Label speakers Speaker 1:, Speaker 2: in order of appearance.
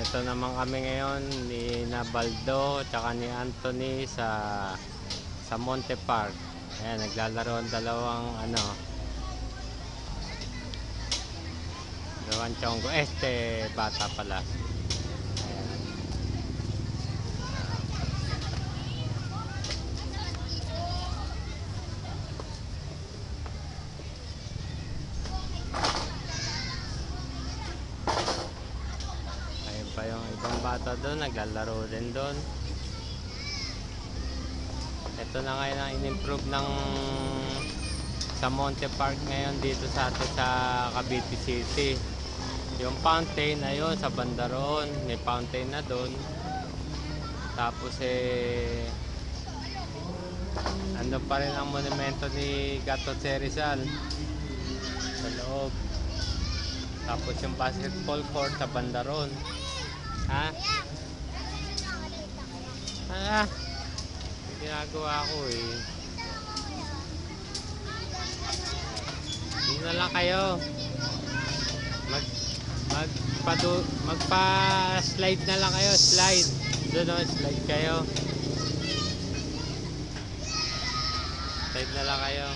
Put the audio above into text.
Speaker 1: Ito naman kami ngayon ni Nabaldo tsaka ni Anthony sa Monte Park. Ayan, naglalaro ang dalawang dalawang chonggo. Bata pala. Ayun pa yung ibang bata doon, naglalaro din doon. Ito na ngayon ang in-improve sa Monte Park ngayon dito sa atin sa Cavite City. Yung fountain ayun sa banda roon, may fountain na doon. Tapos ando pa rin ang monumento ni Gato Rizal sa loob. Tapos yung basketball court sa banda roon. Ginagawa ko Hindi na lang kayo magpa-slide na lang kayo, slide. Doon slide kayo. Slide na lang kayo.